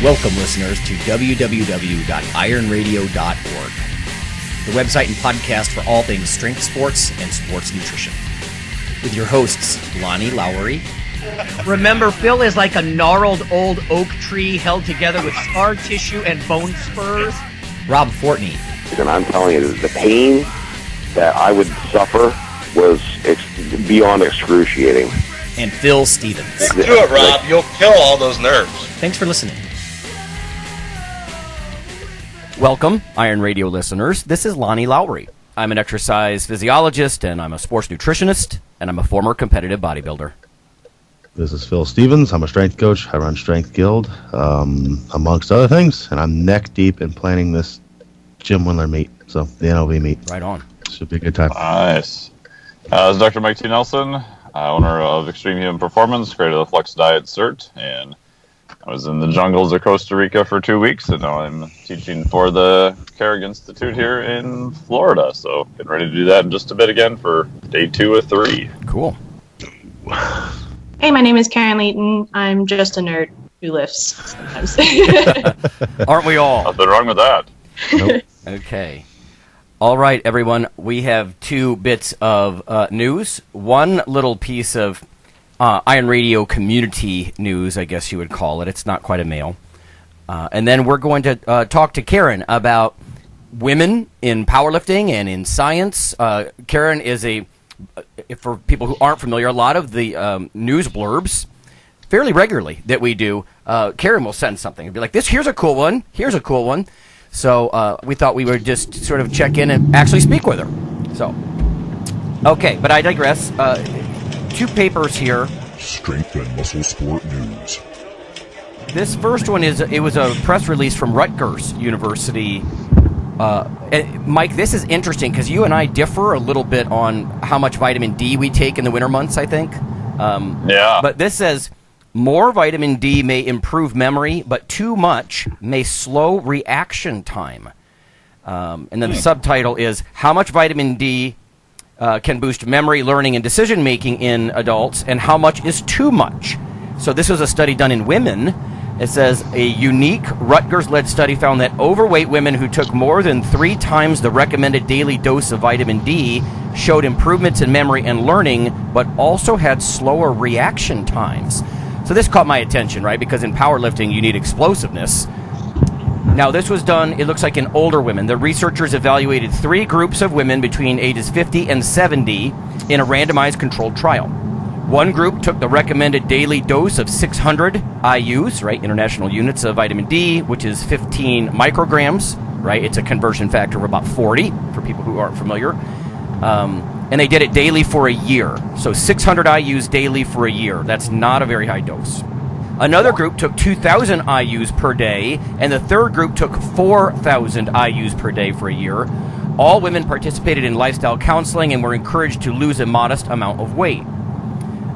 Welcome, listeners, to www.IronRadio.org, the website and podcast for all things strength sports and sports nutrition. With your hosts, Lonnie Lowry. Remember, Phil is like a gnarled old oak tree held together with scar tissue and bone spurs. Rob Fortney. And I'm telling you, the pain that I would suffer was beyond excruciating. And Phil Stevens. Just do it, Rob. You'll kill all those nerves. Thanks for listening. Welcome, Iron Radio listeners. This is Lonnie Lowry. I'm an exercise physiologist, and I'm a sports nutritionist, and I'm a former competitive bodybuilder. This is Phil Stevens. I'm a strength coach. I run Strength Guild, amongst other things, and I'm neck deep in planning this Jim Windler meet, so the NLV meet. Right on. Should be a good time. Nice. This is Dr. Mike T. Nelson, owner of Extreme Human Performance, creator of the Flex Diet Cert, and I was in the jungles of Costa Rica for 2 weeks, and now I'm teaching for the Carrick Institute here in Florida. So getting ready to do that in just a bit again for day 2 of 3. Cool. Hey, my name is Karin Layton. I'm just a nerd who lifts sometimes. Aren't we all? Nothing wrong with that. Nope. Okay. All right, everyone. We have 2 bits of news. One little piece of Iron Radio community news, I guess you would call it. It's not quite a mail. And then we're going to talk to Karin about women in powerlifting and in science. Karin is for people who aren't familiar, a lot of the news blurbs, fairly regularly that we do, Karin will send something and be like, here's a cool one, here's a cool one. So we thought we would just sort of check in and actually speak with her. So, okay, but I digress. 2 papers here. Strength and muscle sport news. This first one it was a press release from Rutgers University. Mike, this is interesting because you and I differ a little bit on how much vitamin D we take in the winter months, I think. Yeah. But this says, more vitamin D may improve memory, but too much may slow reaction time. And then the subtitle is, how much vitamin D can boost memory, learning, and decision-making in adults, and how much is too much? So this was a study done in women. It says, a unique Rutgers-led study found that overweight women who took more than 3 times the recommended daily dose of vitamin D showed improvements in memory and learning, but also had slower reaction times. So this caught my attention, right? Because in powerlifting, you need explosiveness. Now, this was done, it looks like, in older women. The researchers evaluated 3 groups of women between ages 50 and 70 in a randomized controlled trial. One group took the recommended daily dose of 600 IUs, right, international units of vitamin D, which is 15 micrograms, right? It's a conversion factor of about 40 for people who aren't familiar. And they did it daily for a year. So 600 IUs daily for a year. That's not a very high dose. Another group took 2,000 IUs per day, and the third group took 4,000 IUs per day for a year. All women participated in lifestyle counseling and were encouraged to lose a modest amount of weight.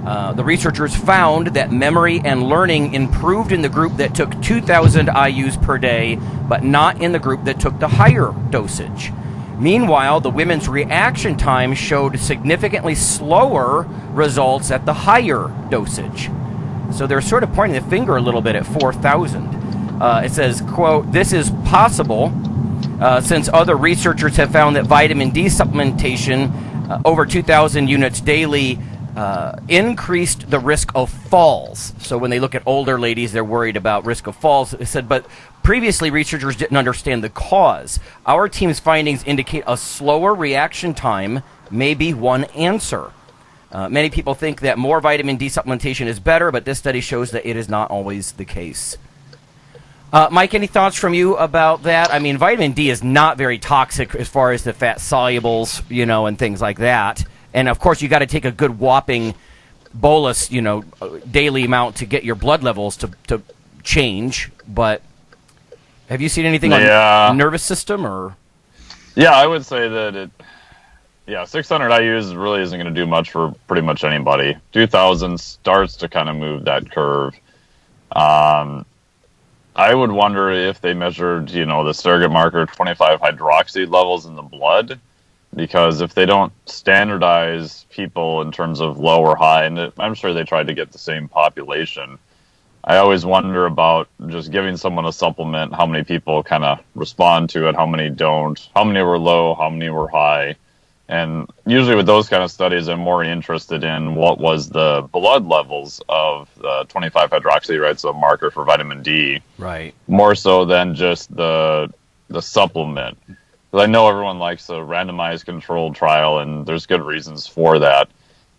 The researchers found that memory and learning improved in the group that took 2,000 IUs per day, but not in the group that took the higher dosage. Meanwhile, the women's reaction time showed significantly slower results at the higher dosage. So they're sort of pointing the finger a little bit at 4,000. It says, quote, this is possible since other researchers have found that vitamin D supplementation over 2,000 units daily increased the risk of falls. So when they look at older ladies, they're worried about risk of falls. It said, but previously researchers didn't understand the cause. Our team's findings indicate a slower reaction time may be one answer. Many people think that more vitamin D supplementation is better, but this study shows that it is not always the case. Mike, any thoughts from you about that? I mean, vitamin D is not very toxic as far as the fat solubles, and things like that. And, of course, you got to take a good whopping bolus, daily amount to get your blood levels to change. But have you seen anything on nervous system or? Yeah, I would say that 600 IUs really isn't going to do much for pretty much anybody. 2,000 starts to kind of move that curve. I would wonder if they measured, the surrogate marker 25 hydroxy levels in the blood, because if they don't standardize people in terms of low or high, and I'm sure they tried to get the same population, I always wonder about just giving someone a supplement, how many people kind of respond to it, how many don't, how many were low, how many were high. And usually with those kind of studies, I'm more interested in what was the blood levels of the 25-hydroxy, right? So a marker for vitamin D. Right. More so than just the supplement. Because I know everyone likes a randomized controlled trial, and there's good reasons for that.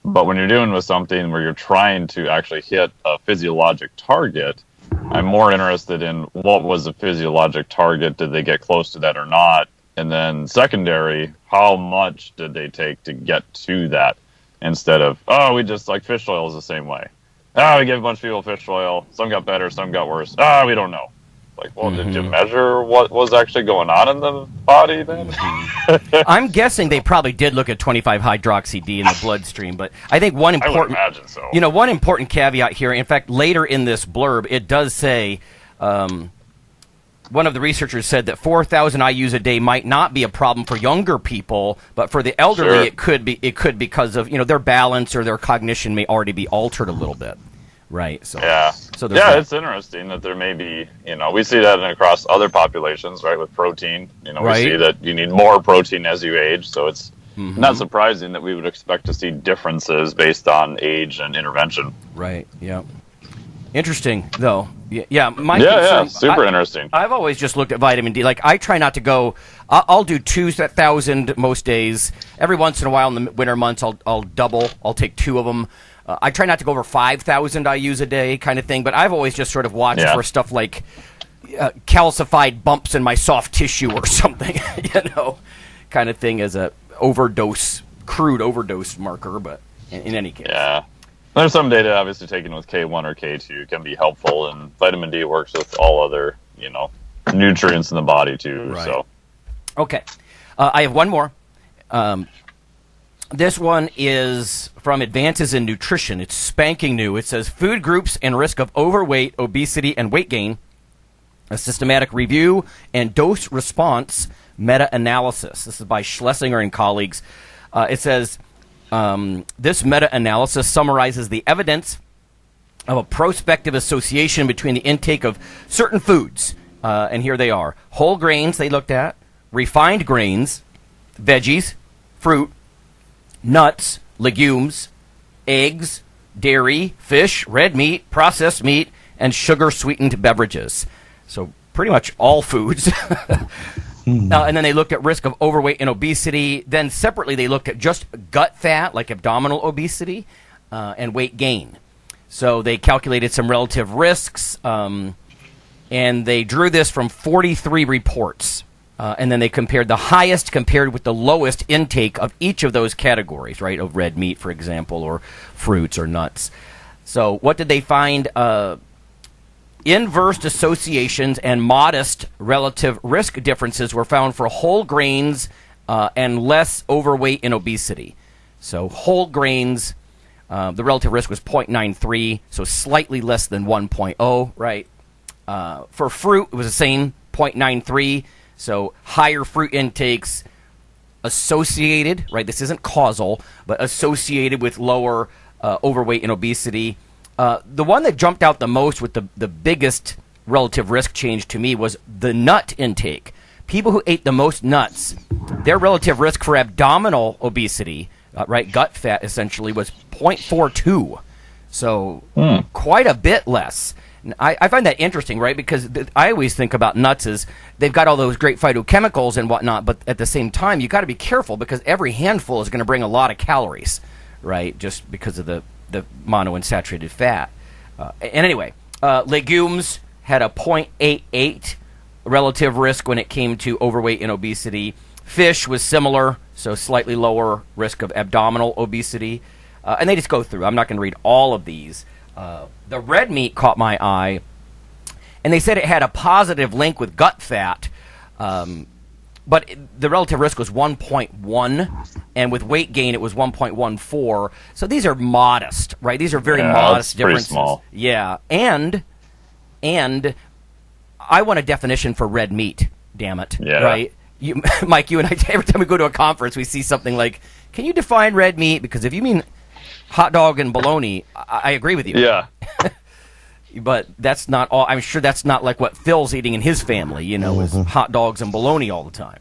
But when you're doing with something where you're trying to actually hit a physiologic target, I'm more interested in what was the physiologic target. Did they get close to that or not? And then secondary, how much did they take to get to that? Instead of, we just like fish oil is the same way. We gave a bunch of people fish oil. Some got better, some got worse. We don't know. Like, well, did you measure what was actually going on in the body then? I'm guessing they probably did look at 25-hydroxy-D in the bloodstream, but I think one important, I would imagine so. One important caveat here. In fact, later in this blurb, it does say. One of the researchers said that 4,000 IUs a day might not be a problem for younger people, but for the elderly, it could be. It could because of their balance or their cognition may already be altered a little bit, right? So it's interesting that there may be. We see that across other populations, right? With protein, we see that you need more protein as you age, so it's not surprising that we would expect to see differences based on age and intervention. Right. Yeah. Interesting, though. Super interesting. I've always just looked at vitamin D. Like, I try not to go. I'll do 2,000 most days. Every once in a while in the winter months, I'll double. I'll take 2 of them. I try not to go over 5,000 IUs a day, kind of thing. But I've always just sort of watched for stuff like calcified bumps in my soft tissue or something, kind of thing as a crude overdose marker. But in any case, there's some data obviously taken with K1 or K2 can be helpful, and vitamin D works with all other, nutrients in the body too. Right. So, okay, I have one more. This one is from Advances in Nutrition. It's spanking new. It says food groups and risk of overweight, obesity, and weight gain. A systematic review and dose response meta-analysis. This is by Schlesinger and colleagues. It says. This meta-analysis summarizes the evidence of a prospective association between the intake of certain foods, and here they are. Whole grains they looked at, refined grains, veggies, fruit, nuts, legumes, eggs, dairy, fish, red meat, processed meat, and sugar-sweetened beverages. So pretty much all foods. And then they looked at risk of overweight and obesity. Then separately, they looked at just gut fat, like abdominal obesity, and weight gain. So they calculated some relative risks, and they drew this from 43 reports. And then they compared the highest compared with the lowest intake of each of those categories, right, of red meat, for example, or fruits or nuts. So what did they find? Inverse associations and modest relative risk differences were found for whole grains and less overweight and obesity. So whole grains, the relative risk was 0.93, so slightly less than 1.0, right? For fruit, it was the same, 0.93, so higher fruit intakes associated, right? This isn't causal, but associated with lower overweight and obesity. The one that jumped out the most with the biggest relative risk change to me was the nut intake. People who ate the most nuts, their relative risk for abdominal obesity, right, gut fat essentially, was 0.42. So quite a bit less. And I find that interesting, right, because I always think about nuts as they've got all those great phytochemicals and whatnot, but at the same time, you got to be careful because every handful is going to bring a lot of calories, right, just because of the monounsaturated fat. And anyway, legumes had a 0.88 relative risk when it came to overweight and obesity. Fish was similar, so slightly lower risk of abdominal obesity. And they just go through. I'm not going to read all of these. The red meat caught my eye, and they said it had a positive link with gut fat, but the relative risk was 1.1, and with weight gain it was 1.14. So these are modest, right? These are very modest differences. Small. Yeah, and I want a definition for red meat. Damn it, right? Mike, you and I, every time we go to a conference, we see something like, "Can you define red meat?" Because if you mean hot dog and bologna, I agree with you. Yeah. But that's not all. I'm sure that's not like what Phil's eating in his family, is hot dogs and bologna all the time.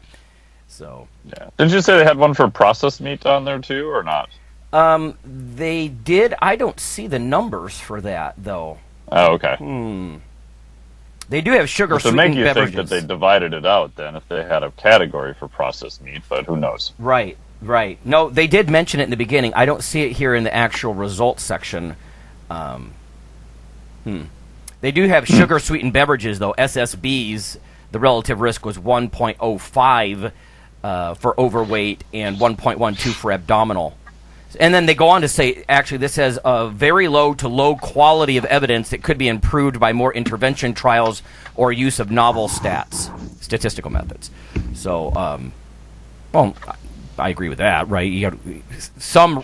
So. Yeah. Did you say they had one for processed meat on there too, or not? They did. I don't see the numbers for that though. Oh, okay. They do have sugar sweetened beverages. beverages. Make you think that they divided it out then, if they had a category for processed meat, but who knows? Right. No, they did mention it in the beginning. I don't see it here in the actual results section. They do have sugar sweetened beverages though. SSBs. The relative risk was 1.05 for overweight and 1.12 for abdominal. And then they go on to say, actually, this has a very low to low quality of evidence that could be improved by more intervention trials or use of novel statistical methods. So, I agree with that, right? Some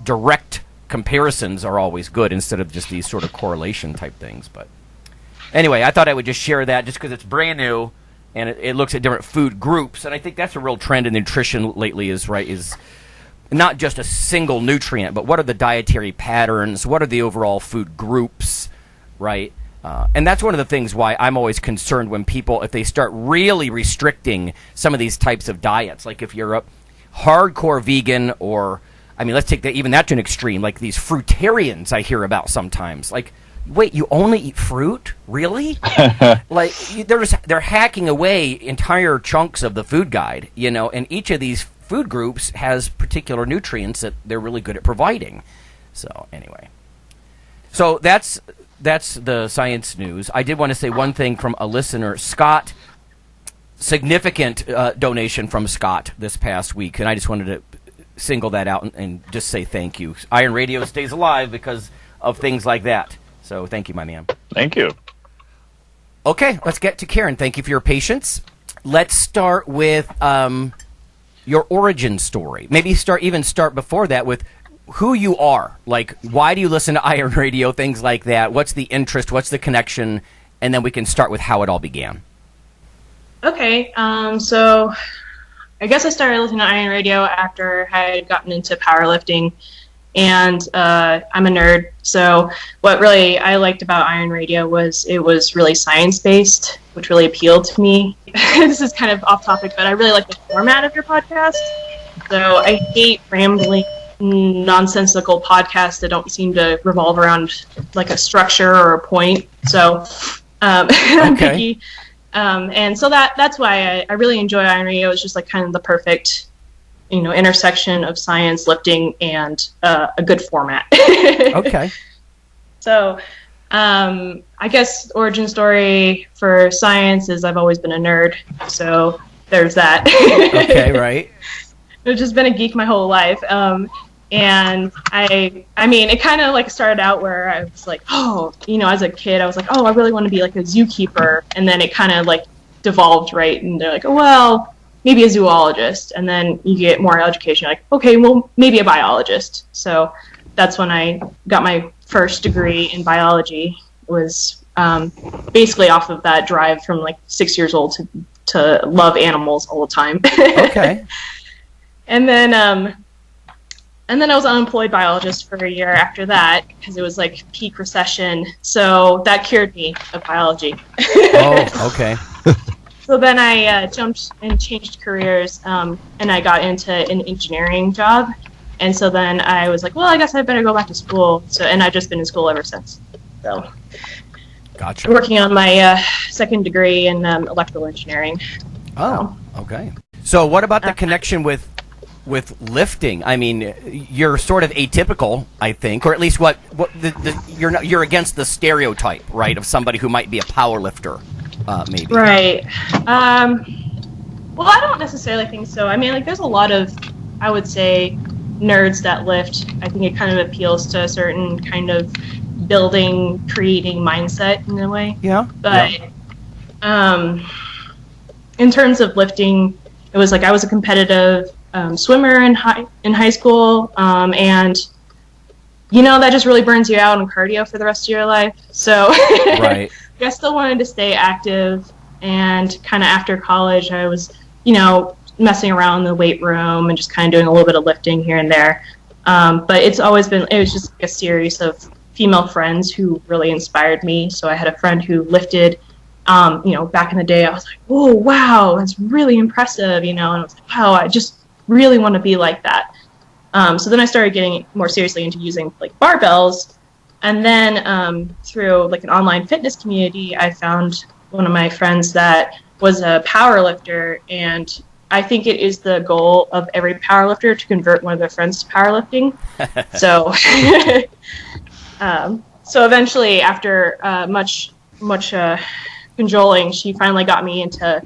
direct comparisons are always good instead of just these sort of correlation type things. But anyway, I thought I would just share that just because it's brand new and it looks at different food groups. And I think that's a real trend in nutrition lately is not just a single nutrient, but what are the dietary patterns? What are the overall food groups, right? And that's one of the things why I'm always concerned when people, if they start really restricting some of these types of diets, like if you're a hardcore vegan or, let's take even that to an extreme, like these fruitarians I hear about sometimes. Like, wait, you only eat fruit? Really? Like, they're hacking away entire chunks of the food guide, and each of these food groups has particular nutrients that they're really good at providing. So anyway, that's the science news. I did want to say one thing from a listener, Scott. Significant donation from Scott this past week, and I just wanted to single that out and just say thank you. Iron Radio stays alive because of things like that. So thank you, my man. Thank you. Okay, let's get to Karin. Thank you for your patience. Let's start with your origin story. Maybe start before that with who you are. Like, why do you listen to Iron Radio, things like that? What's the interest? What's the connection? And then we can start with how it all began. Okay, so I guess I started listening to Iron Radio after I had gotten into powerlifting, and I'm a nerd, so what really I liked about Iron Radio was it was really science-based, which really appealed to me. This is kind of off topic, but I really like the format of your podcast. So I hate rambling, nonsensical podcasts that don't seem to revolve around like a structure or a point. So I'm picky. And so that's why I really enjoy Iron Radio. It's just like kind of the perfect, intersection of science, lifting, and a good format. Okay. So I guess origin story for science is I've always been a nerd. So there's that. Okay, right. I've just been a geek my whole life. And I mean, it kind of like started out where I was like, as a kid, I was like, I really want to be like a zookeeper. And then it kind of like devolved, right? And they're like, well, maybe a zoologist. And then you get more education. You're like, okay, well, maybe a biologist. So that's when I got my first degree in biology. It was basically off of that drive from like 6 years old to love animals all the time. Okay. And then I was an unemployed biologist for a year after that because it was like peak recession. So that cured me of biology. Oh, okay. So then I jumped and changed careers, and I got into an engineering job. And so then I was like, well, I guess I better go back to school. And I've just been in school ever since. So, gotcha. Working on my second degree in electrical engineering. Oh, okay. So what about the connection with lifting? I mean, you're sort of atypical, I think, or at least you're against the stereotype, right, of somebody who might be a power lifter, maybe. Right. Well, I don't necessarily think so. I mean, like, there's a lot of, I would say, nerds that lift. I think it kind of appeals to a certain kind of building, creating mindset in a way. Yeah. But in terms of lifting, it was like I was a competitive swimmer in high school, and that just really burns you out on cardio for the rest of your life. So right. I still wanted to stay active, and kind of after college, I was messing around in the weight room and just kind of doing a little bit of lifting here and there. But it was just like a series of female friends who really inspired me. So I had a friend who lifted, back in the day. I was like, oh, wow, that's really impressive, and I was like, wow, I just really want to be like that. So then I started getting more seriously into using like barbells. And then through like an online fitness community, I found one of my friends that was a power lifter, and I think it is the goal of every powerlifter to convert one of their friends to powerlifting. So, so eventually, after much cajoling, she finally got me into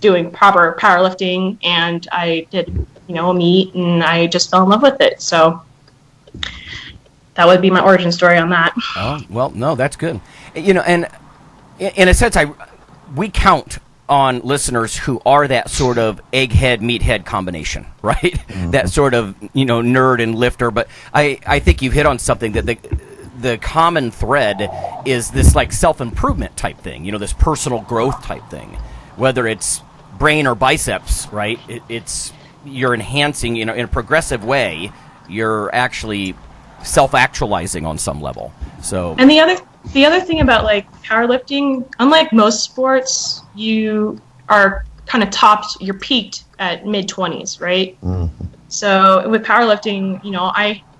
doing proper powerlifting, and I did, a meet, and I just fell in love with it. So that would be my origin story on that. Oh, well, no, that's good. And in a sense, we count on listeners who are that sort of egghead, meathead combination, right? Mm-hmm. That sort of, nerd and lifter. But I think you've hit on something that the common thread is this like self-improvement type thing, this personal growth type thing. Whether it's brain or biceps, right? It's you're enhancing, in a progressive way, you're actually self-actualizing on some level. So, and the other thing about like powerlifting, unlike most sports, you are kind of you're peaked at mid-20s, right? Mm-hmm. So with powerlifting,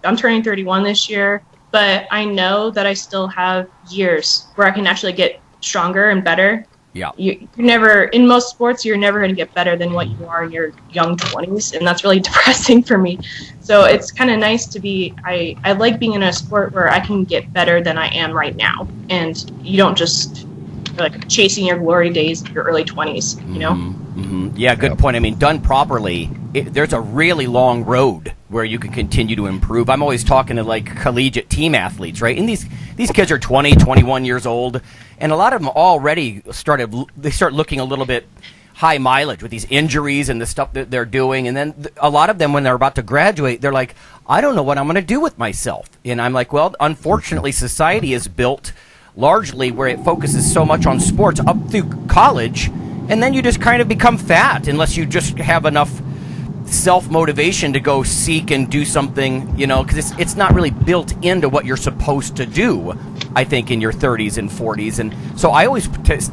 I'm turning 31 this year, but I know that I still have years where I can actually get stronger and better. Yeah. You're never, in most sports, you're never going to get better than what you are in your young 20s, and that's really depressing for me. So it's kind of nice to be, I like being in a sport where I can get better than I am right now, and you don't just like chasing your glory days in your early 20s, Mm-hmm. Yeah, good point. I mean, done properly, there's a really long road where you can continue to improve. I'm always talking to like collegiate team athletes, right? And these kids are 20, 21 years old, and a lot of them already start looking a little bit high mileage with these injuries and the stuff that they're doing. And then a lot of them, when they're about to graduate, they're like, I don't know what I'm going to do with myself. And I'm like, well, unfortunately, society is built largely where it focuses so much on sports up through college, and then you just kind of become fat unless you just have enough self-motivation to go seek and do something, because it's not really built into what you're supposed to do, I think, in your 30s and 40s. And so I always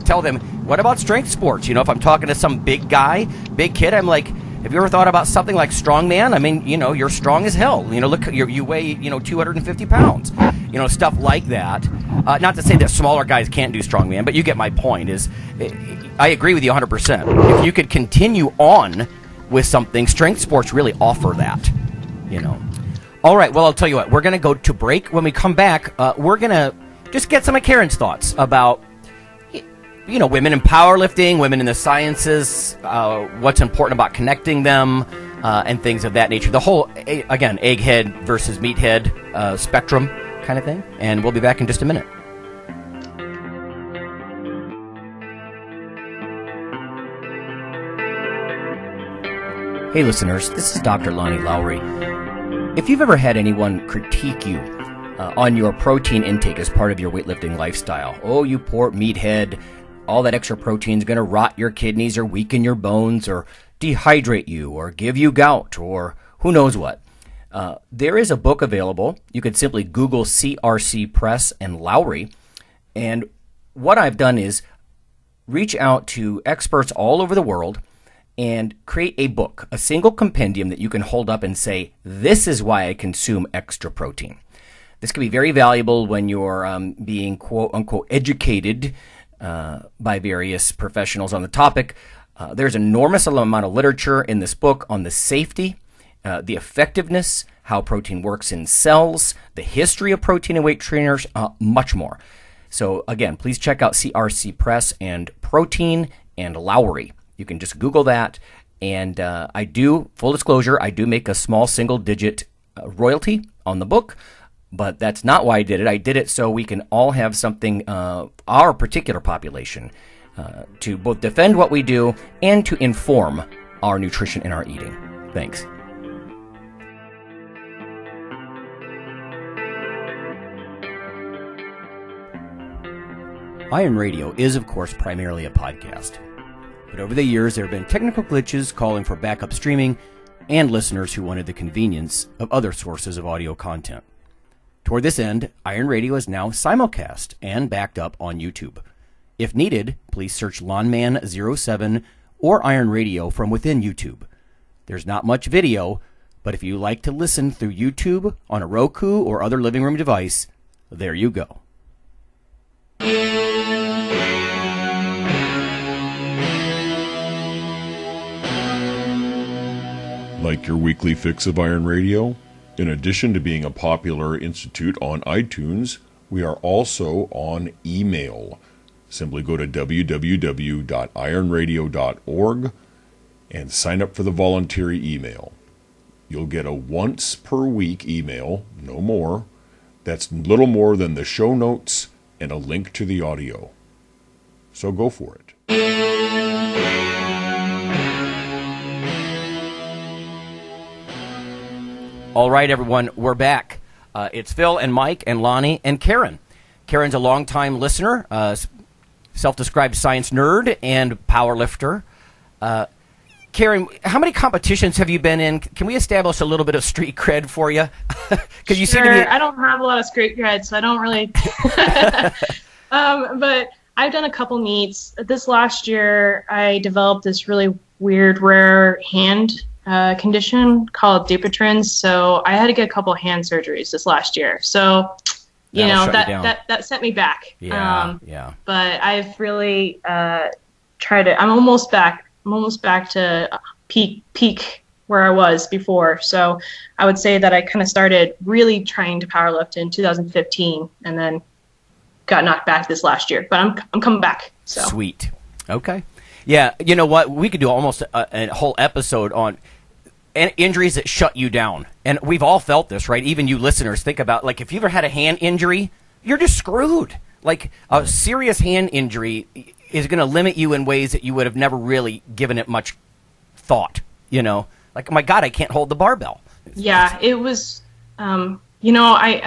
tell them, what about strength sports? If I'm talking to some big guy, big kid, I'm like, have you ever thought about something like strongman? I mean, you're strong as hell. Look, you weigh, 250 pounds. Stuff like that. Not to say that smaller guys can't do strongman, but you get my point. I agree with you 100%. If you could continue on with something, strength sports really offer that. All right, well, I'll tell you what. We're going to go to break. When we come back, we're going to just get some of Karin's thoughts about women in powerlifting, women in the sciences, what's important about connecting them, and things of that nature. The whole, again, egghead versus meathead spectrum kind of thing. And we'll be back in just a minute. Hey listeners, this is Dr. Lonnie Lowry. If you've ever had anyone critique you on your protein intake as part of your weightlifting lifestyle, oh, you poor meathead, all that extra protein is going to rot your kidneys or weaken your bones or dehydrate you or give you gout or who knows what. There is a book available. You could simply Google CRC Press and Lowry. And what I've done is reach out to experts all over the world and create a book, a single compendium that you can hold up and say, this is why I consume extra protein. This can be very valuable when you're being quote-unquote educated by various professionals on the topic. There's an enormous amount of literature in this book on the safety, the effectiveness, how protein works in cells, the history of protein and weight trainers, much more. So again, please check out CRC Press and Protein and Lowry. You can just Google that. And I do, full disclosure, I do make a small single-digit royalty on the book, but that's not why I did it. I did it so we can all have something, our particular population, to both defend what we do and to inform our nutrition and our eating. Thanks. IronRadio is, of course, primarily a podcast. But over the years, there have been technical glitches calling for backup streaming and listeners who wanted the convenience of other sources of audio content. Toward this end, Iron Radio is now simulcast and backed up on YouTube. If needed, please search Lawnman07 or Iron Radio from within YouTube. There's not much video, but if you like to listen through YouTube on a Roku or other living room device, there you go. Like your weekly fix of Iron Radio? In addition to being a popular institute on iTunes, we are also on email. Simply go to www.ironradio.org and sign up for the voluntary email. You'll get a once per week email, no more. That's little more than the show notes and a link to the audio. So go for it. All right, everyone, we're back. It's Phil and Mike and Lonnie and Karin. Karin's a longtime listener, self-described science nerd and power lifter. Karin, how many competitions have you been in? Can we establish a little bit of street cred for you? Because you seem to be. I don't have a lot of street cred, so I don't really. But I've done a couple meets. This last year, I developed this really weird, rare hand condition called Dupuytren's. So I had to get a couple hand surgeries this last year. So, that set me back. Yeah. But I've really tried it. I'm almost back to peak where I was before. So I would say that I kind of started really trying to powerlift in 2015 and then got knocked back this last year. But I'm coming back. So. Sweet. Okay. Yeah, you know what? We could do almost a whole episode on injuries that shut you down. And we've all felt this, right? Even you listeners, think about, like, if you've ever had a hand injury, you're just screwed. Like, a serious hand injury is going to limit you in ways that you would have never really given it much thought, you know? Like, oh my God, I can't hold the barbell. Yeah, it was, I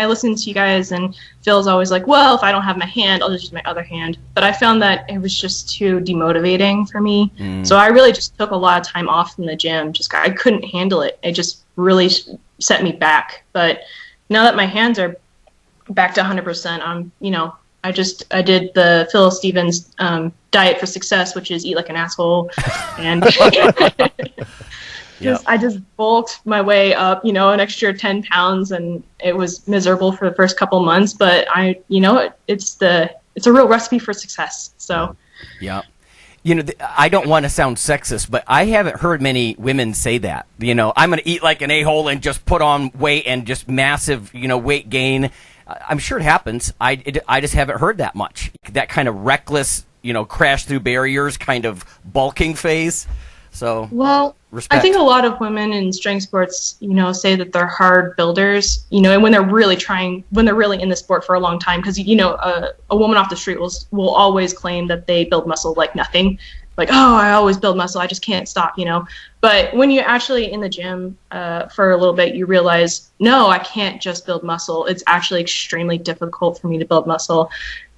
listen to you guys, and Phil's always like, well, if I don't have my hand, I'll just use my other hand. But I found that it was just too demotivating for me. So I really just took a lot of time off from the gym. I couldn't handle it. It just really set me back. But now that my hands are back to 100%, I did the Phil Stevens diet for success, which is eat like an asshole, and I just bulked my way up, an extra 10 pounds, and it was miserable for the first couple months. But it's a real recipe for success. So, yeah. I don't want to sound sexist, but I haven't heard many women say that. I'm going to eat like an a-hole and just put on weight and just massive, weight gain. I'm sure it happens. I just haven't heard that much. That kind of reckless, crash through barriers kind of bulking phase. So, well, respect. I think a lot of women in strength sports, say that they're hard builders, and when they're really in the sport for a long time, because, a woman off the street will always claim that they build muscle like nothing. Like, oh, I always build muscle, I just can't stop, But when you're actually in the gym for a little bit, you realize, no, I can't just build muscle. It's actually extremely difficult for me to build muscle.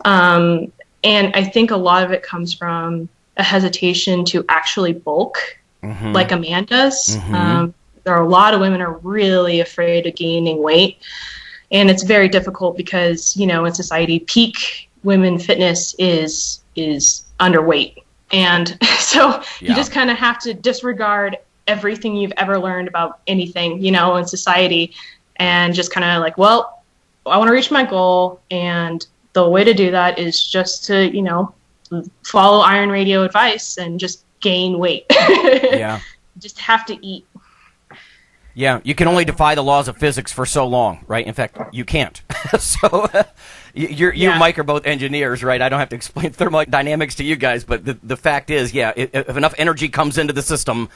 And I think a lot of it comes from a hesitation to actually bulk, like a man does. There are a lot of women are really afraid of gaining weight. And it's very difficult because, in society, peak women fitness is underweight. And so you just kind of have to disregard everything you've ever learned about anything, in society, and just kind of like, well, I want to reach my goal. And the way to do that is just to, follow Iron Radio advice and just gain weight. Yeah. Just have to eat. Yeah, you can only defy the laws of physics for so long, right? In fact, you can't. So you and Mike are both engineers, right? I don't have to explain thermodynamics to you guys, but the fact is, if enough energy comes into the system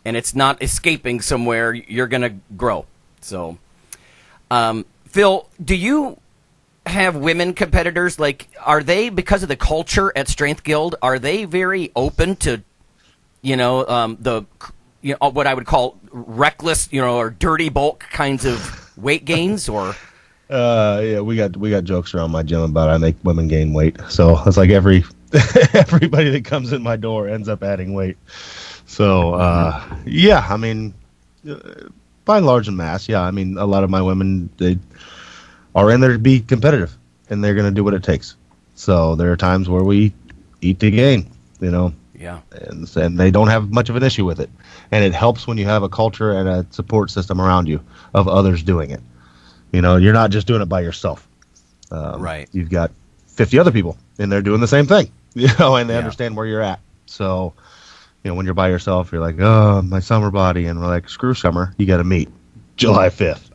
and it's not escaping somewhere, you're going to grow. So, Phil, do you have women competitors? Like, are they, because of the culture at Strength Guild, are they very open to, what I would call reckless, or dirty bulk kinds of weight gains, or? Yeah, we got jokes around my gym about I make women gain weight. So it's like everybody that comes in my door ends up adding weight. So by and large in mass, a lot of my women, are in there to be competitive, and they're going to do what it takes. So there are times where we eat to gain, Yeah. And they don't have much of an issue with it. And it helps when you have a culture and a support system around you of others doing it. You're not just doing it by yourself. Right. You've got 50 other people, and they're doing the same thing, and they understand where you're at. So, when you're by yourself, you're like, oh, my summer body. And we're like, screw summer. You got to meet July 5th.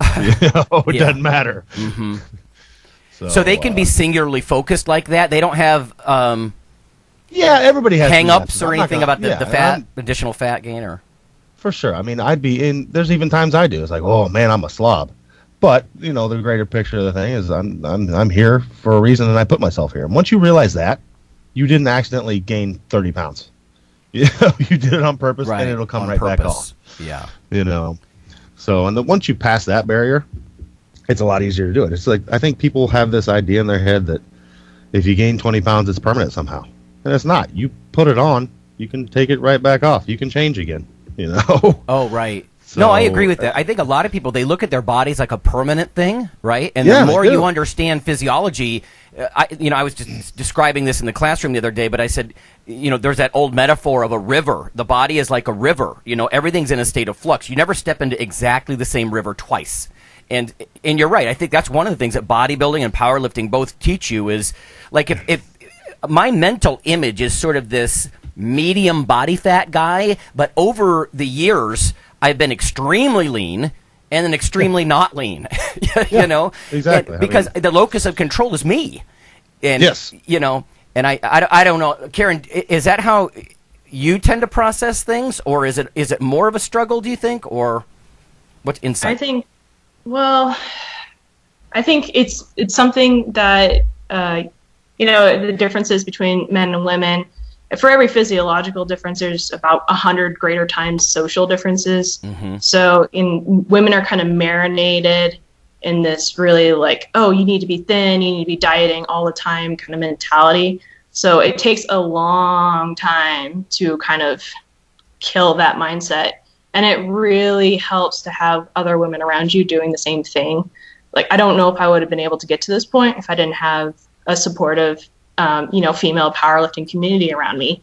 It doesn't matter. Mm-hmm. So they can be singularly focused like that. They don't have everybody has hang-ups or anything about the fat, additional fat gain, or for sure. I mean, there's even times I do. It's like, oh man, I'm a slob. But the greater picture of the thing is I'm here for a reason, and I put myself here. And once you realize that, you didn't accidentally gain 30 pounds. You did it on purpose, and it'll come right back off. Yeah. So once you pass that barrier, it's a lot easier to do it. It's like, I think people have this idea in their head that if you gain 20 pounds, it's permanent somehow. And it's not. You put it on, you can take it right back off. You can change again, Oh, right. So, no, I agree with that. I think a lot of people, they look at their bodies like a permanent thing, right? And the more you understand physiology, I was just describing this in the classroom the other day, but I said, there's that old metaphor of a river. The body is like a river. Everything's in a state of flux. You never step into exactly the same river twice. And you're right. I think that's one of the things that bodybuilding and powerlifting both teach you is, like, if my mental image is sort of this medium body fat guy, but over the years I've been extremely lean and then extremely not lean. Exactly. And because the locus of control is me. And yes. And I don't know, Karin, is that how you tend to process things, or is it more of a struggle, do you think, or what's insight? I think it's something that the differences between men and women. For every physiological difference, there's about 100 greater times social differences. Mm-hmm. So women are kind of marinated in this really like, oh, you need to be thin, you need to be dieting all the time kind of mentality. So it takes a long time to kind of kill that mindset. And it really helps to have other women around you doing the same thing. Like, I don't know if I would have been able to get to this point if I didn't have a supportive female powerlifting community around me.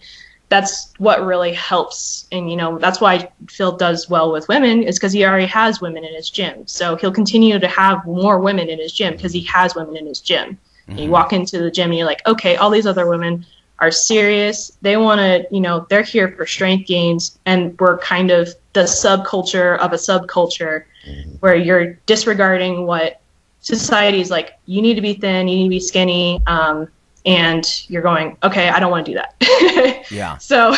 That's what really helps. And, that's why Phil does well with women, is because he already has women in his gym. So he'll continue to have more women in his gym because he has women in his gym. Mm-hmm. And you walk into the gym and you're like, okay, all these other women are serious. They want to, they're here for strength gains. And we're kind of the subculture of a subculture where you're disregarding what society is like. You need to be thin, you need to be skinny. And you're going, okay, I don't want to do that. Yeah. So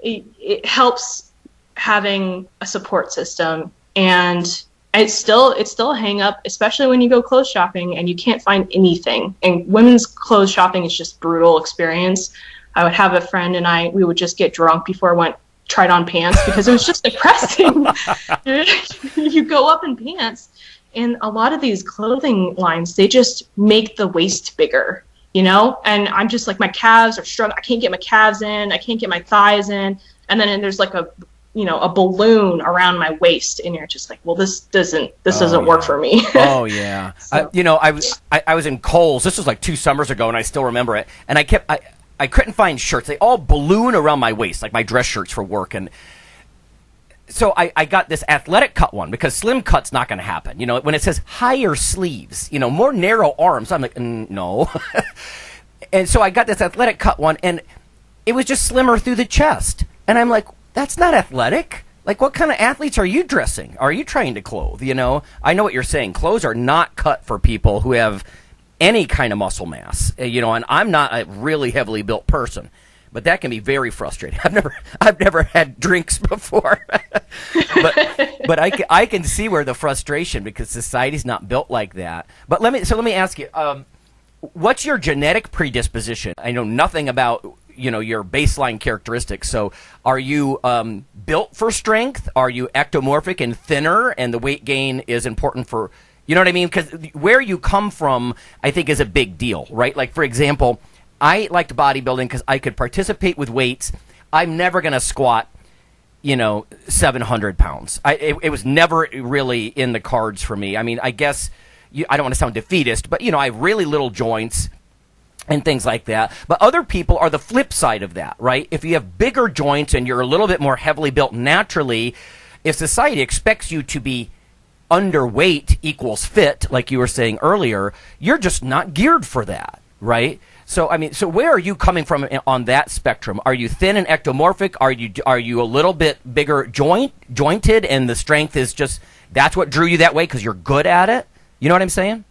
it helps having a support system, and it's still a hang up, especially when you go clothes shopping and you can't find anything. And women's clothes shopping is just brutal experience. I would have a friend and we would just get drunk before I tried on pants because it was just depressing. You go up in pants, and a lot of these clothing lines, they just make the waist bigger. And I'm just like, my calves are strung. I can't get my calves in. I can't get my thighs in. And then there's like a balloon around my waist, and you're just like, well, this doesn't work for me. Oh yeah. So. I was in Kohl's. This was like 2 summers ago, and I still remember it. And I couldn't find shirts. They all balloon around my waist, like my dress shirts for work. And so I got this athletic cut one because slim cut's not going to happen. When it says higher sleeves, more narrow arms, I'm like, no. And so I got this athletic cut one, and it was just slimmer through the chest. And I'm like, that's not athletic. Like, what kind of athletes are you dressing? Are you trying to clothe? I know what you're saying. Clothes are not cut for people who have any kind of muscle mass. And I'm not a really heavily built person. But that can be very frustrating. I've never had drinks before, but I can see where the frustration, because society's not built like that. But let me ask you, what's your genetic predisposition? I know nothing about your baseline characteristics. So are you built for strength? Are you ectomorphic and thinner, and the weight gain is important for, you know what I mean? Because where you come from, I think, is a big deal, right? Like, for example, I liked bodybuilding because I could participate with weights. I'm never going to squat, 700 pounds. It was never really in the cards for me. I mean, I guess, I don't want to sound defeatist, but, I have really little joints and things like that. But other people are the flip side of that, right? If you have bigger joints and you're a little bit more heavily built naturally, if society expects you to be underweight equals fit, like you were saying earlier, you're just not geared for that, right? So, so where are you coming from on that spectrum? Are you thin and ectomorphic? Are you a little bit bigger jointed, and the strength is just, that's what drew you that way because you're good at it? You know what I'm saying?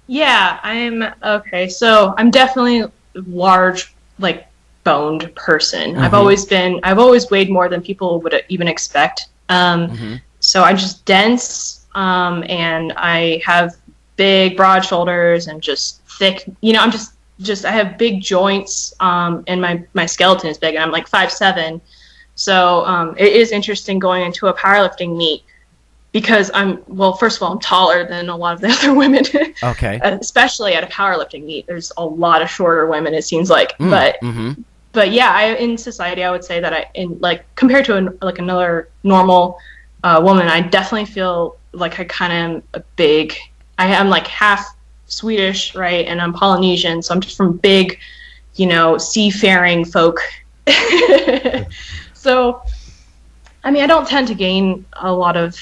Yeah, okay. So I'm definitely a large, like, boned person. I've always weighed more than people would even expect. So I'm just dense, and I have big, broad shoulders and just thick. I'm I have big joints, and my skeleton is big, and I'm like 5'7". So it is interesting going into a powerlifting meet because first of all, I'm taller than a lot of the other women. Okay. Especially at a powerlifting meet, there's a lot of shorter women, it seems like. But yeah, in society, I would say that compared to another normal woman, I definitely feel like I kind of am I am like half Swedish, right? And I'm Polynesian, so I'm just from big, seafaring folk. So, I don't tend to gain a lot of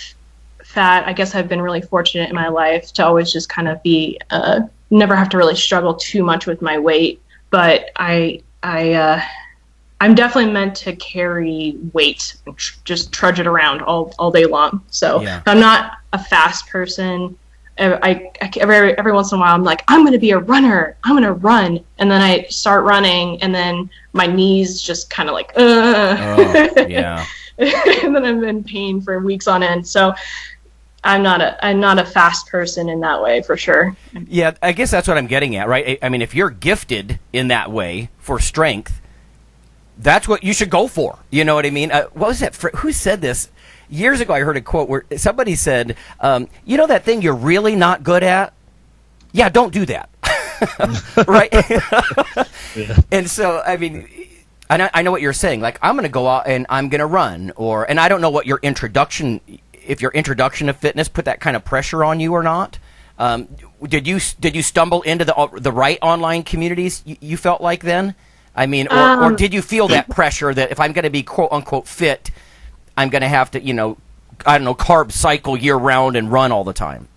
fat. I guess I've been really fortunate in my life to always just kind of be, never have to really struggle too much with my weight. But I'm definitely meant to carry weight, and just trudge it around all day long. So I'm not a fast person. Every once in a while, I'm like, I'm going to be a runner. I'm going to run. And then I start running, and then my knees just kind of like, Oh, yeah. and then I'm in pain for weeks on end. So I'm not a fast person in that way, for sure. Yeah, I guess that's what I'm getting at, right? If you're gifted in that way for strength, that's what you should go for. You know what I mean? What was that? Who said this? Years ago, I heard a quote where somebody said, that thing you're really not good at? Yeah, don't do that. Right? Yeah. And so, I know what you're saying. Like, I'm going to go out and I'm going to run. And I don't know what if your introduction to fitness put that kind of pressure on you or not. Did you stumble into the right online communities you felt like then? Or did you feel that pressure that if I'm going to be quote unquote fit, I'm going to have to, carb cycle year round and run all the time,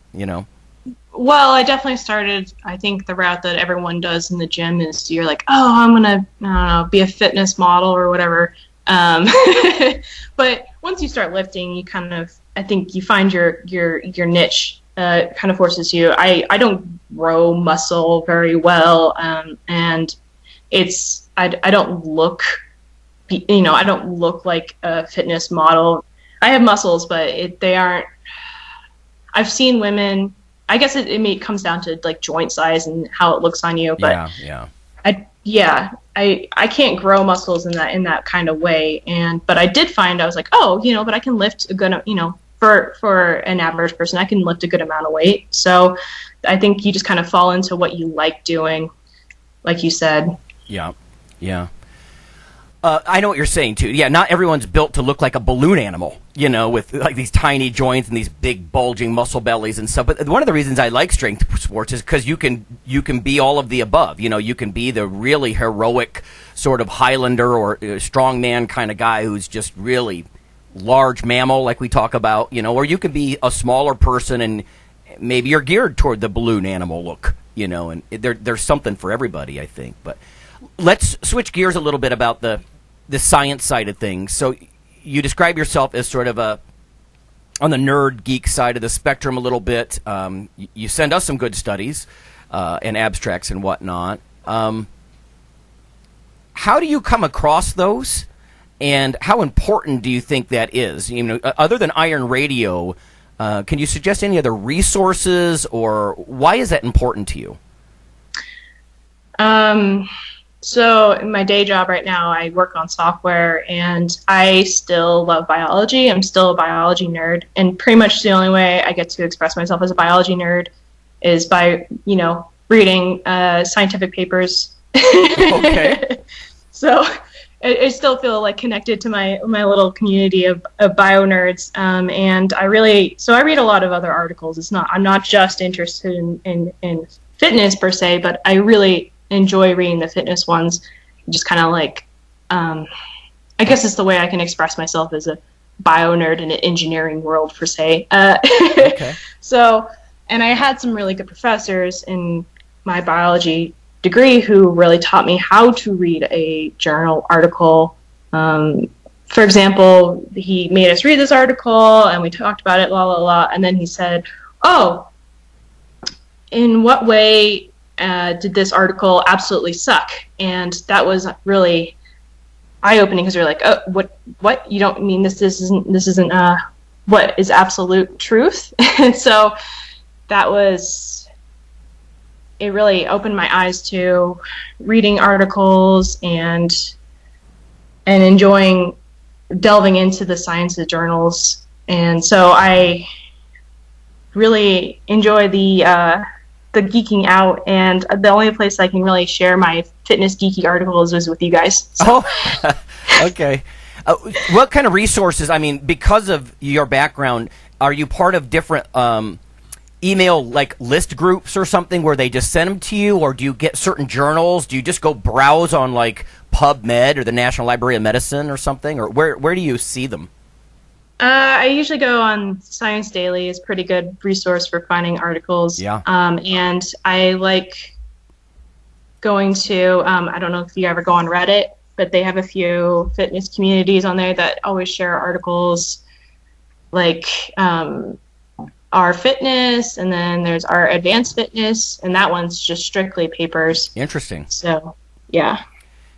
Well, I definitely started, I think the route that everyone does in the gym is you're like, oh, I'm going to, I don't know, be a fitness model or whatever. But once you start lifting, you kind of, I think you find your niche, kind of forces you. I don't grow muscle very well. And I don't look, I don't look like a fitness model. I have muscles, but they aren't. I've seen women. I guess it comes down to like joint size and how it looks on you. But I can't grow muscles in that kind of way. But I did find I was like, but I can lift a good, for an average person, I can lift a good amount of weight. So I think you just kind of fall into what you like doing, like you said. Yeah. I know what you're saying, too. Yeah, not everyone's built to look like a balloon animal, with like these tiny joints and these big bulging muscle bellies and stuff. But one of the reasons I like strength sports is because you can be all of the above. You can be the really heroic sort of Highlander or strongman kind of guy who's just really large mammal like we talk about, or you can be a smaller person and maybe you're geared toward the balloon animal look, and there's something for everybody, I think. But let's switch gears a little bit about the science side of things. So you describe yourself as sort of on the nerd geek side of the spectrum a little bit. You send us some good studies and abstracts and whatnot. How do you come across those, and how important do you think that is? Other than IronRadio, can you suggest any other resources, or why is that important to you? So in my day job right now, I work on software, and I still love biology. I'm still a biology nerd, and pretty much the only way I get to express myself as a biology nerd is by, reading scientific papers. Okay. So, I still feel like connected to my little community of bio nerds. And I read a lot of other articles. I'm not just interested in fitness per se, but I really enjoy reading the fitness ones. Just kind of like, I guess it's the way I can express myself as a bio nerd in an engineering world per se. Okay. So, and I had some really good professors in my biology degree who really taught me how to read a journal article. For example, he made us read this article and we talked about it, and then he said, "Oh, in what way did this article absolutely suck?" And that was really eye-opening because we were like, "Oh, what? You don't mean this isn't what is absolute truth?" And so it really opened my eyes to reading articles and enjoying delving into the science of journals. And so I really enjoy the geeking out, and the only place I can really share my fitness geeky articles is with you guys. So. Oh, okay. What kind of resources, I mean, because of your background, are you part of different email like list groups or something where they just send them to you, or do you get certain journals? Do you just go browse on like PubMed or the National Library of Medicine or something, or where do you see them? I usually go on Science Daily. It's a pretty good resource for finding articles. Yeah. And I like going to, I don't know if you ever go on Reddit, but they have a few fitness communities on there that always share articles like Our Fitness, and then there's Our Advanced Fitness, and that one's just strictly papers. Interesting. So, yeah.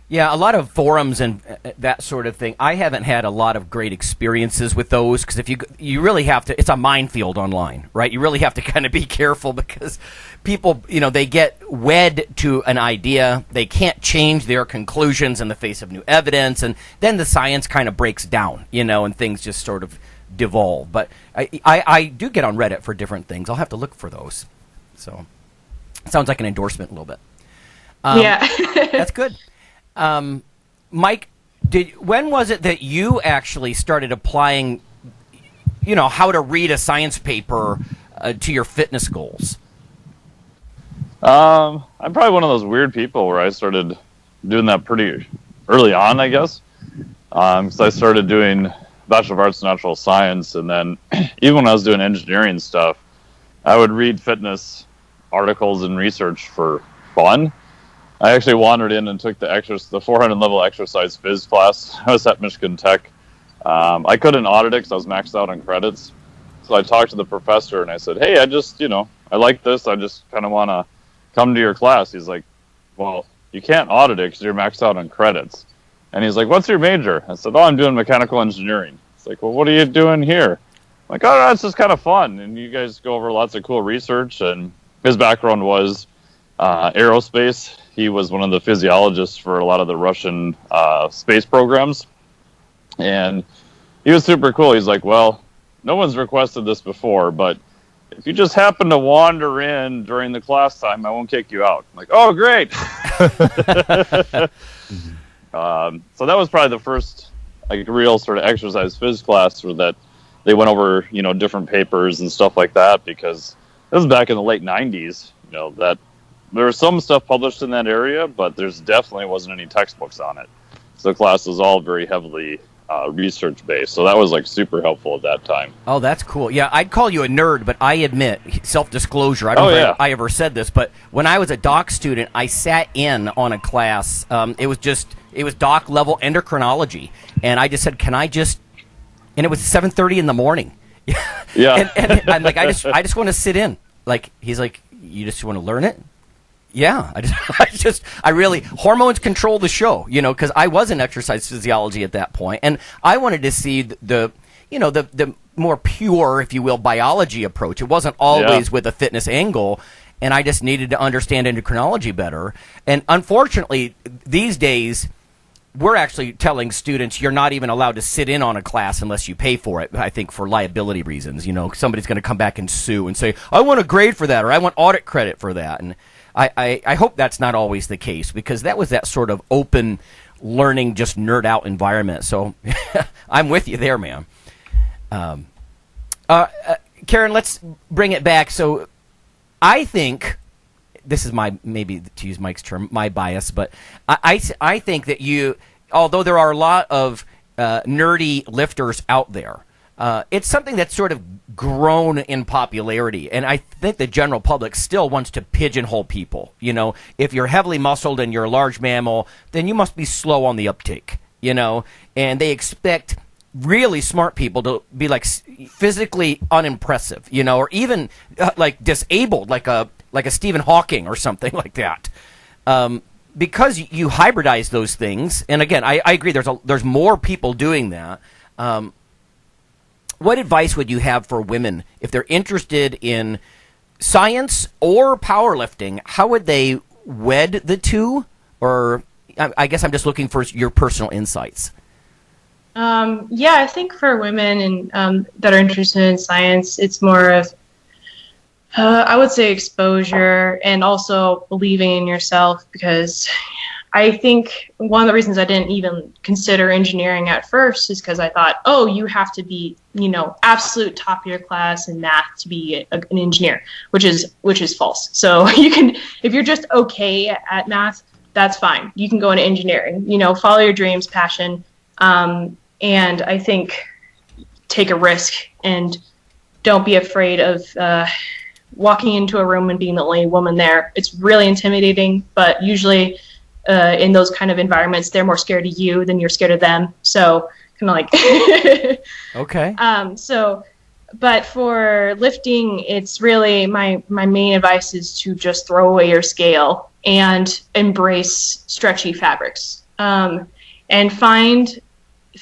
Yeah, a lot of forums and that sort of thing. I haven't had a lot of great experiences with those because if you really have to, it's a minefield online, right? You really have to kind of be careful because people, they get wed to an idea. They can't change their conclusions in the face of new evidence, and then the science kind of breaks down, and things just sort of devolve. But I do get on Reddit for different things. I'll have to look for those. So it sounds like an endorsement a little bit. Yeah. That's good. Mike, when was it that you actually started applying, how to read a science paper to your fitness goals? I'm probably one of those weird people where I started doing that pretty early on, I guess. Because I started doing Bachelor of Arts in Natural Science, and then even when I was doing engineering stuff, I would read fitness articles and research for fun. I actually wandered in and took the 400 level exercise phys class. I was at Michigan Tech. I couldn't audit it because I was maxed out on credits. So I talked to the professor and I said, "Hey, I just, I like this. I just kind of want to come to your class." He's like, "Well, you can't audit it because you're maxed out on credits." And he's like, "What's your major?" I said, "Oh, I'm doing mechanical engineering." He's like, "Well, what are you doing here?" I'm like, "Oh, it's just kind of fun. And you guys go over lots of cool research." And his background was aerospace. He was one of the physiologists for a lot of the Russian space programs. And he was super cool. He's like, "Well, no one's requested this before, but if you just happen to wander in during the class time, I won't kick you out." I'm like, "Oh, great." So that was probably the first real sort of exercise phys class where that they went over, different papers and stuff like that, because this was back in the late 90s, that there was some stuff published in that area, but there's definitely wasn't any textbooks on it. So the class was all very heavily research-based. So that was super helpful at that time. Oh, that's cool. Yeah, I'd call you a nerd, but I admit, self-disclosure, I don't know if I ever said this, but when I was a doc student, I sat in on a class. It was doc-level endocrinology, and I just said, and it was 7:30 in the morning. Yeah. and I'm like, I just want to sit in. He's like, "You just want to learn it?" Yeah, I really, hormones control the show, because I was in exercise physiology at that point, and I wanted to see the more pure, if you will, biology approach. It wasn't always with a fitness angle, and I just needed to understand endocrinology better. And unfortunately, these days, we're actually telling students you're not even allowed to sit in on a class unless you pay for it, I think for liability reasons. Somebody's going to come back and sue and say, "I want a grade for that," or "I want audit credit for that." And I hope that's not always the case, because that was that sort of open learning, just nerd out environment. So I'm with you there, man. Karin, let's bring it back. So I think this is maybe to use Mike's term, my bias, but I think that although there are a lot of nerdy lifters out there, it's something that's sort of grown in popularity, and I think the general public still wants to pigeonhole people. If you're heavily muscled and you're a large mammal, then you must be slow on the uptake, and they expect really smart people to be like physically unimpressive, or even like disabled, like a Stephen Hawking or something like that. Because you hybridize those things, and again, I agree. There's more people doing that. What advice would you have for women if they're interested in science or powerlifting? How would they wed the two? Or I guess I'm just looking for your personal insights. Yeah, I think for women and that are interested in science, it's more of I would say exposure and also believing in yourself, because I think one of the reasons I didn't even consider engineering at first is because I thought, oh, you have to be, absolute top of your class in math to be an engineer, which is false. So you can, if you're just okay at math, that's fine. You can go into engineering, follow your dreams, passion. And I think take a risk and don't be afraid of walking into a room and being the only woman there. It's really intimidating, but usually in those kind of environments, they're more scared of you than you're scared of them. So kind of like, okay. But for lifting, it's really my main advice is to just throw away your scale and embrace stretchy fabrics, and find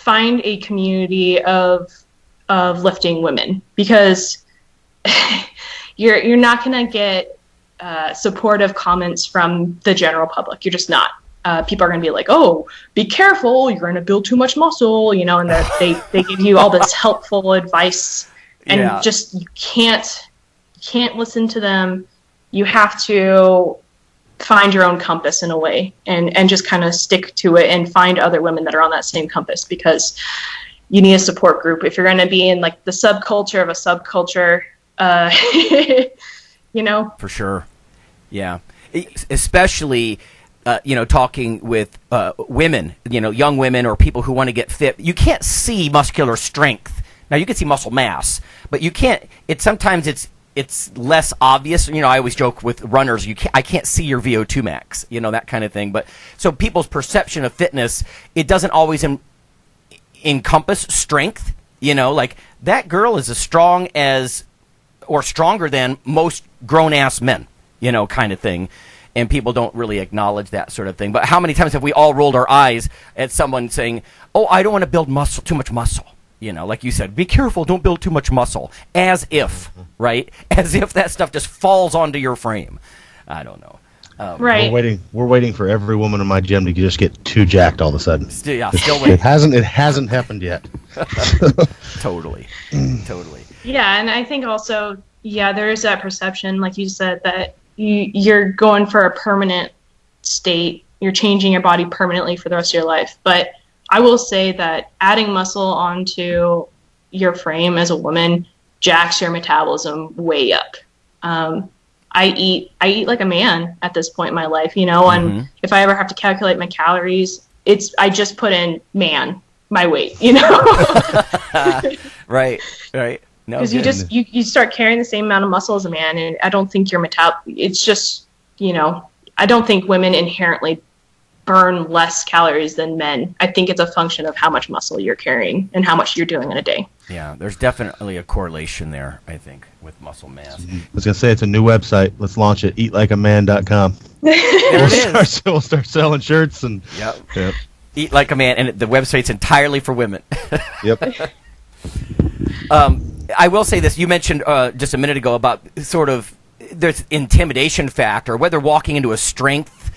a community of lifting women, because you're not going to get supportive comments from the general public. You're just not. People are going to be like, oh, be careful, you're going to build too much muscle, and they give you all this helpful advice, and just you can't listen to them. You have to find your own compass in a way, and just kind of stick to it and find other women that are on that same compass, because you need a support group if you're going to be in like the subculture of a subculture. For sure. Yeah. Especially, talking with women, young women or people who want to get fit. You can't see muscular strength. Now, you can see muscle mass, but you can't. Sometimes it's less obvious. I always joke with runners, I can't see your VO2 max, that kind of thing. But so people's perception of fitness, it doesn't always encompass strength. Like that girl is as strong as or stronger than most grown-ass men, kind of thing. And people don't really acknowledge that sort of thing. But how many times have we all rolled our eyes at someone saying, oh, I don't want to build too much muscle. Like you said, be careful, don't build too much muscle. As if, right? As if that stuff just falls onto your frame. I don't know. Right. We're waiting for every woman in my gym to just get too jacked all of a sudden. Still waiting. It hasn't happened yet. Totally. Yeah, and I think also, there is that perception, like you said, that you're going for a permanent state. You're changing your body permanently for the rest of your life. But I will say that adding muscle onto your frame as a woman jacks your metabolism way up. I eat like a man at this point in my life, and if I ever have to calculate my calories, I just put in my weight, Right. No, because you start carrying the same amount of muscle as a man, and I don't think your it's just, I don't think women inherently burn less calories than men. I think it's a function of how much muscle you're carrying and how much you're doing in a day. Yeah, there's definitely a correlation there, I think, with muscle mass. I was going to say, it's a new website. Let's launch it, eatlikeaman.com. We'll start selling shirts. And Yep. Eat Like a Man, and the website's entirely for women. Yep. I will say this. You mentioned just a minute ago about sort of there's intimidation factor, whether walking into a strength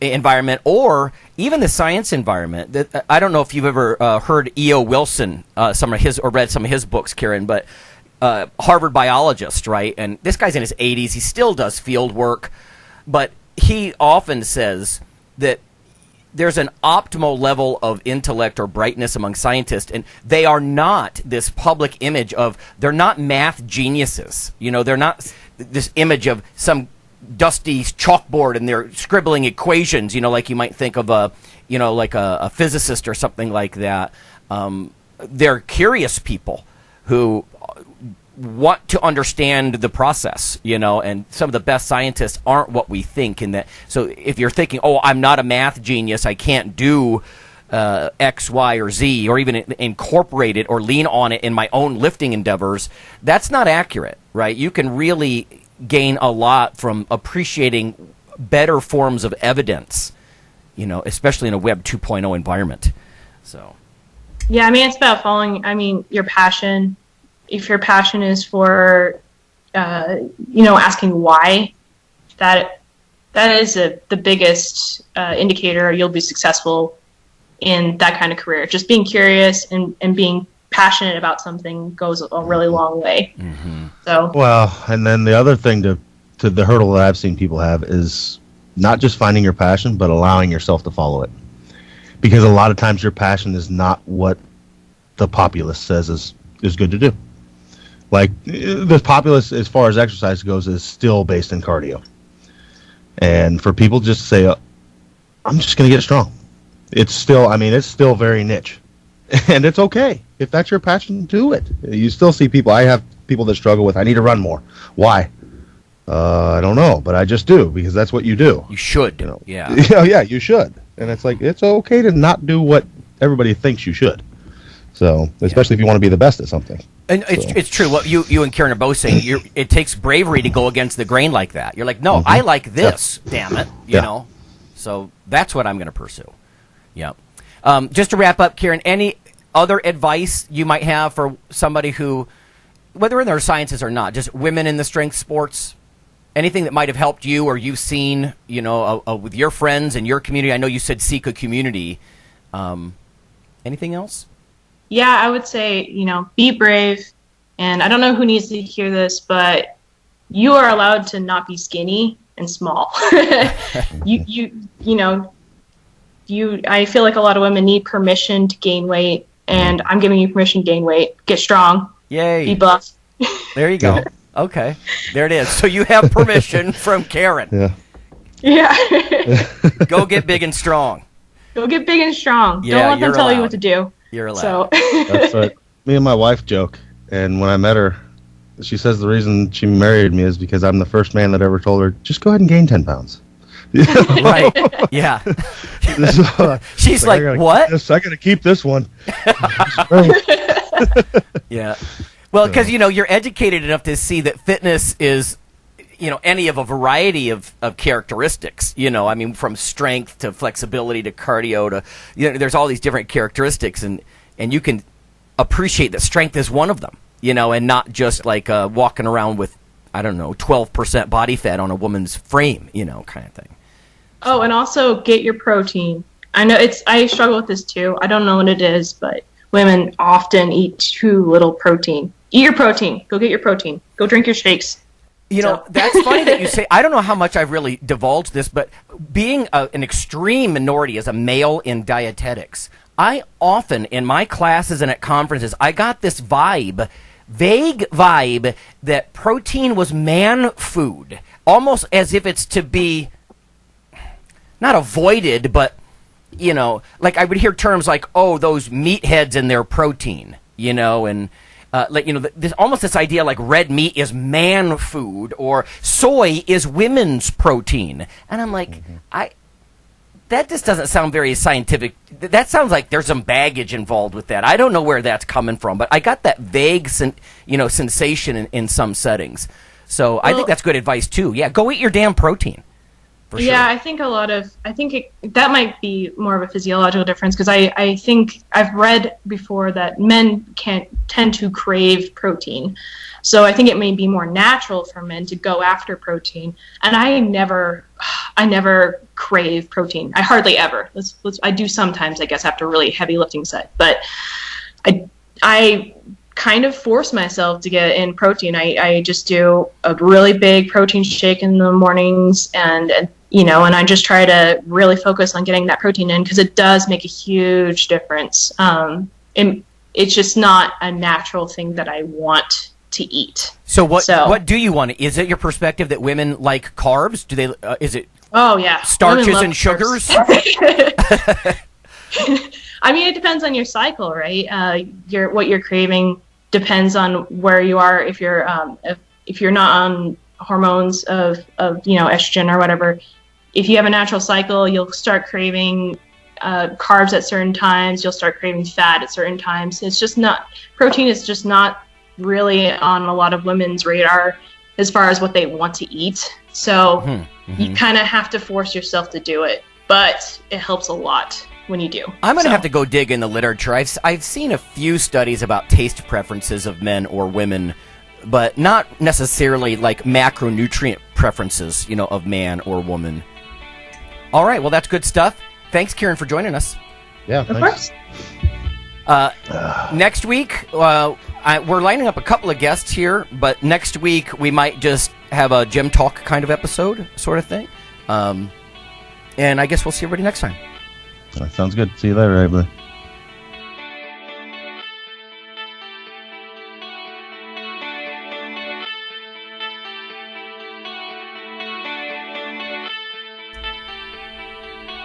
environment or even the science environment. I don't know if you've ever heard E.O. Wilson, read some of his books, Karin, but Harvard biologist, right? And this guy's in his 80s. He still does field work, but he often says that there's an optimal level of intellect or brightness among scientists, and they are not this public image of, they're not math geniuses. You know, they're not this image of some dusty chalkboard and they're scribbling equations, you know, like you might think of like a physicist or something like that. They're curious people who want to understand the process, you know, and some of the best scientists aren't what we think in that. So if you're thinking, oh, I'm not a math genius, I can't do X, Y, or Z, or even incorporate it or lean on it in my own lifting endeavors, that's not accurate, right? You can really gain a lot from appreciating better forms of evidence, you know, especially in a Web 2.0 environment. So, yeah, I mean, it's about following, your passion. If your passion is for, asking why, that is the biggest indicator you'll be successful in that kind of career. Just being curious and being passionate about something goes a really long way. Mm-hmm. So, well, and then the other thing to the hurdle that I've seen people have is not just finding your passion, but allowing yourself to follow it. Because a lot of times your passion is not what the populace says is good to do. Like, the populace, as far as exercise goes, is still based in cardio. And for people just to say, I'm just going to get strong. It's still very niche. And it's okay. If that's your passion, do it. You still see people, I have people that struggle with, I need to run more. Why? I don't know, but I just do, because that's what you do. You should. You know? Yeah. Yeah, you should. And it's like, it's okay to not do what everybody thinks you should. So, especially if you want to be the best at something. And it's true. What you and Karin are both saying, it takes bravery to go against the grain like that. You're like, no, I like this, damn it, you know. So that's what I'm going to pursue. Yeah. Just to wrap up, Karin, any other advice you might have for somebody who, whether in their sciences or not, just women in the strength sports, anything that might have helped you or you've seen, you know, with your friends and your community? I know you said seek a community. Anything else? yeah, I would say, be brave. And I don't know who needs to hear this, but you are allowed to not be skinny and small. I feel like a lot of women need permission to gain weight, and I'm giving you permission to gain weight. Get strong. Yay. Be buff. There you go. Okay. There it is. So you have permission from Karin. Yeah. Go get big and strong. Go get big and strong. Yeah, don't let them tell allowed. you what to do. You're allowed. So. That's what me and my wife joke. And when I met her, she says the reason she married me is because I'm the first man that ever told her, just go ahead and gain 10 pounds. Right. Yeah. She's like, what? I got to keep this one. Yeah. Well, because, you're educated enough to see that fitness is, any of a variety of characteristics, from strength to flexibility to cardio to, there's all these different characteristics, and you can appreciate that strength is one of them, and not just like walking around with, 12% body fat on a woman's frame, kind of thing. Oh, and also get your protein. I struggle with this too. I don't know what it is, but women often eat too little protein. Eat your protein. Go get your protein. Go drink your shakes. That's funny that you say. I don't know how much I've really divulged this, but being an extreme minority as a male in dietetics, I often, in my classes and at conferences, I got this vague vibe that protein was man food, almost as if it's to be not avoided, but, like I would hear terms like, oh, those meatheads and their protein, and there's almost this idea like red meat is man food or soy is women's protein. And I'm like, that just doesn't sound very scientific. That sounds like there's some baggage involved with that. I don't know where that's coming from, but I got that vague, sensation in some settings. So I think that's good advice too. Yeah, go eat your damn protein. For sure. Yeah, I think that might be more of a physiological difference, because I think I've read before that men can't tend to crave protein. So I think it may be more natural for men to go after protein. And I never crave protein. I hardly ever. I do sometimes, I guess, after a really heavy lifting set. But I kind of force myself to get in protein. I just do a really big protein shake in the mornings, and and I just try to really focus on getting that protein in because it does make a huge difference. And it's just not a natural thing that I want to eat. So what do you want? Is it your perspective that women like carbs? Do they? Is it? Oh yeah, starches and sugars. I mean, it depends on your cycle, right? What you're craving depends on where you are. If you're not on hormones of estrogen or whatever, if you have a natural cycle, you'll start craving carbs at certain times. You'll start craving fat at certain times. Protein is just not really on a lot of women's radar as far as what they want to eat. So you kind of have to force yourself to do it, but it helps a lot when you do. I'm going to have to go dig in the literature. I've seen a few studies about taste preferences of men or women, but not necessarily like macronutrient preferences, of man or woman. All right, well, that's good stuff. Thanks, Karin, for joining us. Yeah, of course. Next week, we're lining up a couple of guests here, but next week we might just have a gym talk kind of episode, sort of thing. And I guess we'll see everybody next time. That sounds good. See you later, everybody.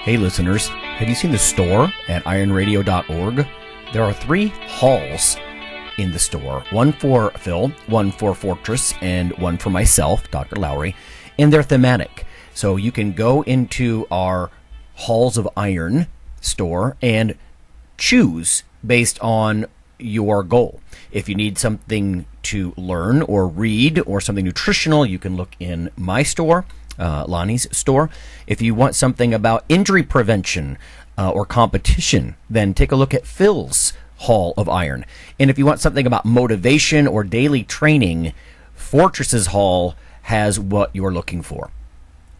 Hey listeners, have you seen the store at IronRadio.org? There are 3 halls in the store. One for Phil, one for Fortress, and one for myself, Dr. Lowry. And they're thematic. So you can go into our Halls of Iron store and choose based on your goal. If you need something to learn or read or something nutritional, you can look in my store, Lonnie's store. If you want something about injury prevention or competition, then take a look at Phil's Hall of Iron. And if you want something about motivation or daily training, Fortress's Hall has what you're looking for.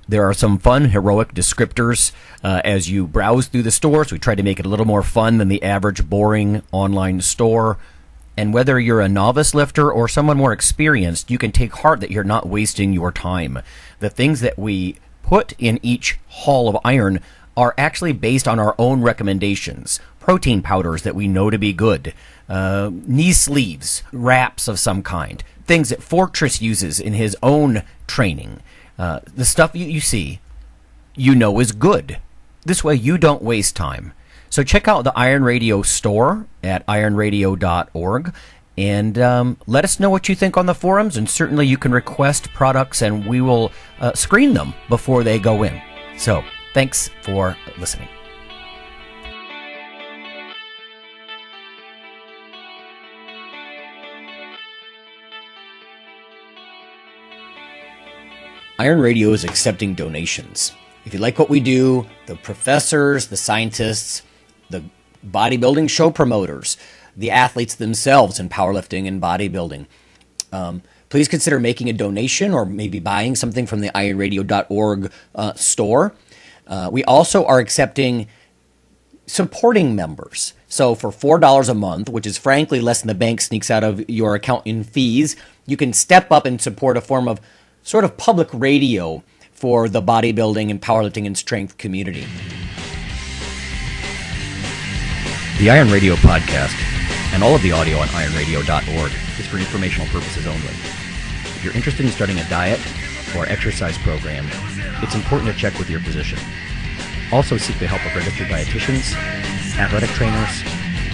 There are some fun, heroic descriptors as you browse through the store, so we try to make it a little more fun than the average boring online store. And whether you're a novice lifter or someone more experienced, you can take heart that you're not wasting your time. The things that we put in each Hall of Iron are actually based on our own recommendations. Protein powders that we know to be good, knee sleeves, wraps of some kind, things that Fortress uses in his own training. The stuff you see, is good. This way you don't waste time. So check out the Iron Radio store at ironradio.org and let us know what you think on the forums, and certainly you can request products and we will screen them before they go in. So thanks for listening. Iron Radio is accepting donations. If you like what we do, the professors, the scientists, the bodybuilding show promoters, the athletes themselves in powerlifting and bodybuilding, please consider making a donation or maybe buying something from the ironradio.org store. We also are accepting supporting members. So for $4 a month, which is frankly less than the bank sneaks out of your account in fees, you can step up and support a form of sort of public radio for the bodybuilding and powerlifting and strength community. The Iron Radio podcast and all of the audio on ironradio.org is for informational purposes only. If you're interested in starting a diet or exercise program, it's important to check with your physician. Also seek the help of registered dietitians, athletic trainers,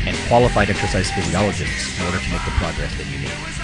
and qualified exercise physiologists in order to make the progress that you need.